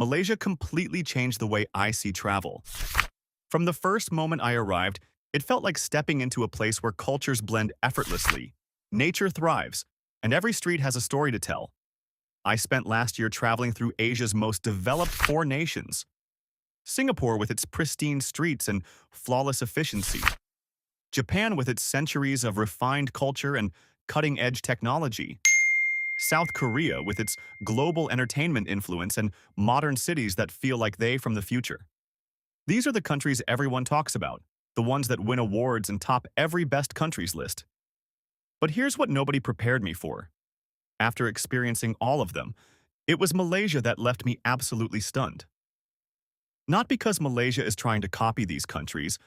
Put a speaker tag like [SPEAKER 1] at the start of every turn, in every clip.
[SPEAKER 1] Malaysia completely changed the way I see travel. From the first moment I arrived, it felt like stepping into a place where cultures blend effortlessly, nature thrives, and every street has a story to tell. I spent last year traveling through Asia's most developed four nations. Singapore with its pristine streets and flawless efficiency. Japan with its centuries of refined culture and cutting-edge technology. South Korea with its global entertainment influence and modern cities that feel like they from the future. These are the countries everyone talks about, the ones that win awards and top every best countries list. But here's what nobody prepared me for. After experiencing all of them, it was Malaysia that left me absolutely stunned. Not because Malaysia is trying to copy these countries,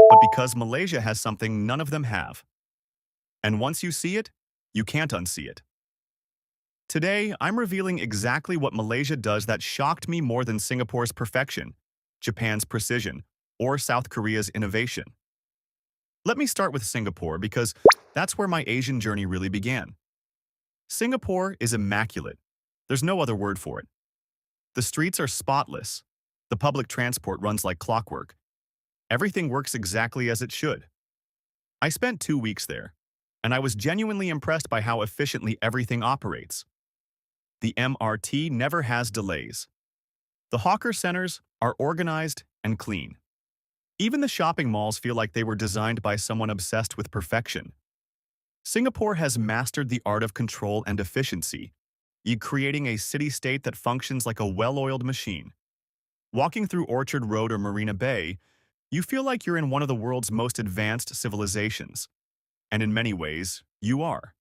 [SPEAKER 1] but because Malaysia has something none of them have. And once you see it, you can't unsee it. Today, I'm revealing exactly what Malaysia does that shocked me more than Singapore's perfection, Japan's precision, or South Korea's innovation. Let me start with Singapore because that's where my Asian journey really began. Singapore is immaculate. There's no other word for it. The streets are spotless. The public transport runs like clockwork. Everything works exactly as it should. I spent 2 weeks there, and I was genuinely impressed by how efficiently everything operates. The MRT never has delays. The hawker centers are organized and clean. Even the shopping malls feel like they were designed by someone obsessed with perfection. Singapore has mastered the art of control and efficiency, creating a city-state that functions like a well-oiled machine. Walking through Orchard Road or Marina Bay, you feel like you're in one of the world's most advanced civilizations. And in many ways, you are.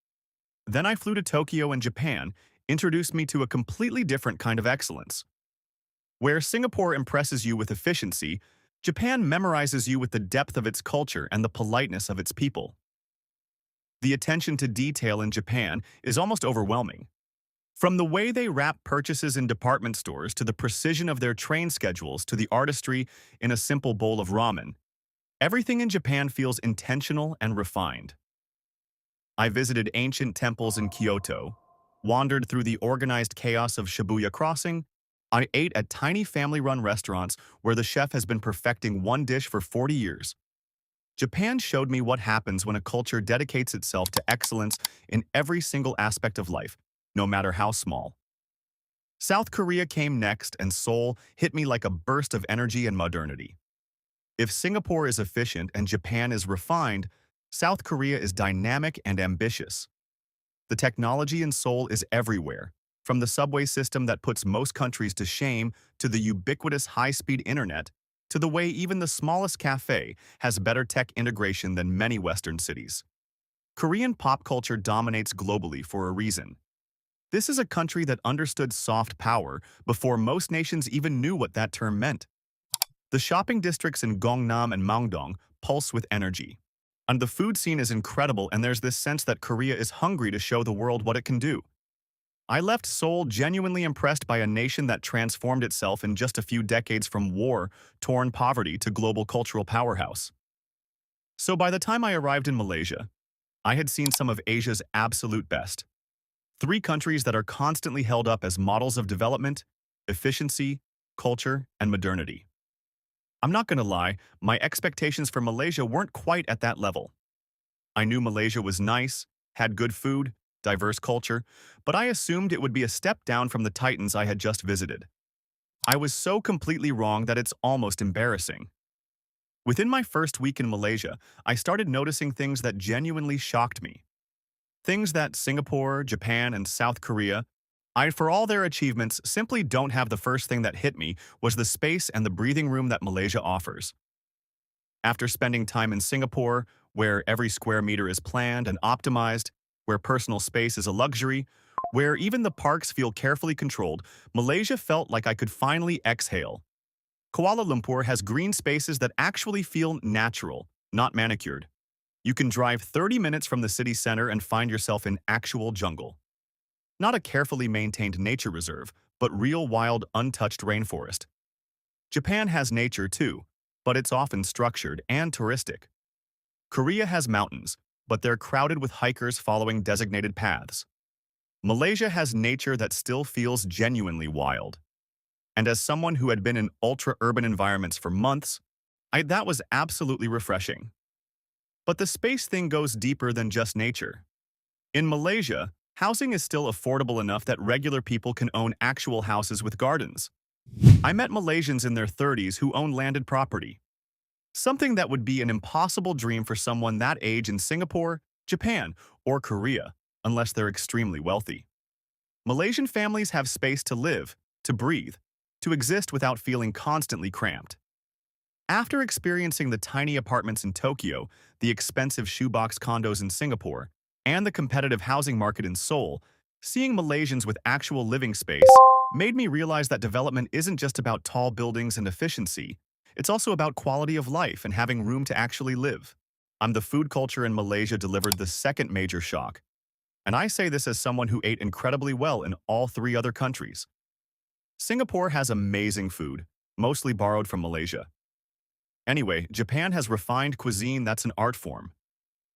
[SPEAKER 1] Then I flew to Tokyo and Japan, introduced me to a completely different kind of excellence. Where Singapore impresses you with efficiency, Japan memorizes you with the depth of its culture and the politeness of its people. The attention to detail in Japan is almost overwhelming. From the way they wrap purchases in department stores to the precision of their train schedules to the artistry in a simple bowl of ramen, everything in Japan feels intentional and refined. I visited ancient temples in Kyoto, wandered through the organized chaos of Shibuya Crossing. I ate at tiny family-run restaurants where the chef has been perfecting one dish for 40 years. Japan showed me what happens when a culture dedicates itself to excellence in every single aspect of life, no matter how small. South Korea came next, and Seoul hit me like a burst of energy and modernity. If Singapore is efficient and Japan is refined, South Korea is dynamic and ambitious. The technology in Seoul is everywhere, from the subway system that puts most countries to shame to the ubiquitous high-speed internet, to the way even the smallest cafe has better tech integration than many Western cities. Korean pop culture dominates globally for a reason. This is a country that understood soft power before most nations even knew what that term meant. The shopping districts in Gangnam and Mangdong pulse with energy. And the food scene is incredible, and there's this sense that Korea is hungry to show the world what it can do. I left Seoul genuinely impressed by a nation that transformed itself in just a few decades from war-torn poverty to global cultural powerhouse. So by the time I arrived in Malaysia, I had seen some of Asia's absolute best. 3 countries that are constantly held up as models of development, efficiency, culture, and modernity. I'm not going to lie, my expectations for Malaysia weren't quite at that level. I knew Malaysia was nice, had good food, diverse culture, but I assumed it would be a step down from the titans I had just visited. I was so completely wrong that it's almost embarrassing. Within my first week in Malaysia, I started noticing things that genuinely shocked me. Things that Singapore, Japan, and South Korea, for all their achievements, simply don't have. The first thing that hit me was the space and the breathing room that Malaysia offers. After spending time in Singapore, where every square meter is planned and optimized, where personal space is a luxury, where even the parks feel carefully controlled, Malaysia felt like I could finally exhale. Kuala Lumpur has green spaces that actually feel natural, not manicured. You can drive 30 minutes from the city center and find yourself in actual jungle. Not a carefully maintained nature reserve, but real wild, untouched rainforest. Japan has nature too, but it's often structured and touristic. Korea has mountains, but they're crowded with hikers following designated paths. Malaysia has nature that still feels genuinely wild. And as someone who had been in ultra-urban environments for months, that was absolutely refreshing. But the space thing goes deeper than just nature. In Malaysia, housing is still affordable enough that regular people can own actual houses with gardens. I met Malaysians in their 30s who own landed property, something that would be an impossible dream for someone that age in Singapore, Japan, or Korea, unless they're extremely wealthy. Malaysian families have space to live, to breathe, to exist without feeling constantly cramped. After experiencing the tiny apartments in Tokyo, the expensive shoebox condos in Singapore, and the competitive housing market in Seoul, seeing Malaysians with actual living space made me realize that development isn't just about tall buildings and efficiency, it's also about quality of life and having room to actually live. The food culture in Malaysia delivered the second major shock, and I say this as someone who ate incredibly well in all three other countries. Singapore has amazing food, mostly borrowed from Malaysia. Anyway, Japan has refined cuisine that's an art form.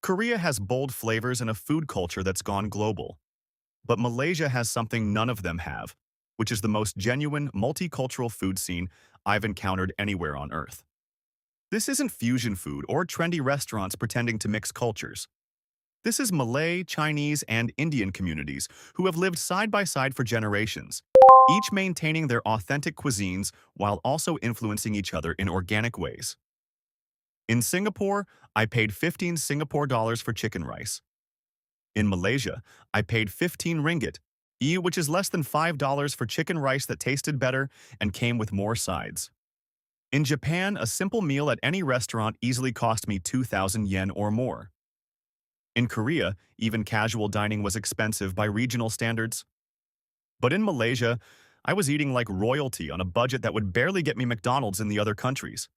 [SPEAKER 1] Korea has bold flavors and a food culture that's gone global. But Malaysia has something none of them have, which is the most genuine, multicultural food scene I've encountered anywhere on Earth. This isn't fusion food or trendy restaurants pretending to mix cultures. This is Malay, Chinese, and Indian communities who have lived side by side for generations, each maintaining their authentic cuisines while also influencing each other in organic ways. In Singapore, I paid 15 Singapore dollars for chicken rice. In Malaysia, I paid 15 ringgit, which is less than $5 for chicken rice that tasted better and came with more sides. In Japan, a simple meal at any restaurant easily cost me 2,000 yen or more. In Korea, even casual dining was expensive by regional standards. But in Malaysia, I was eating like royalty on a budget that would barely get me McDonald's in the other countries.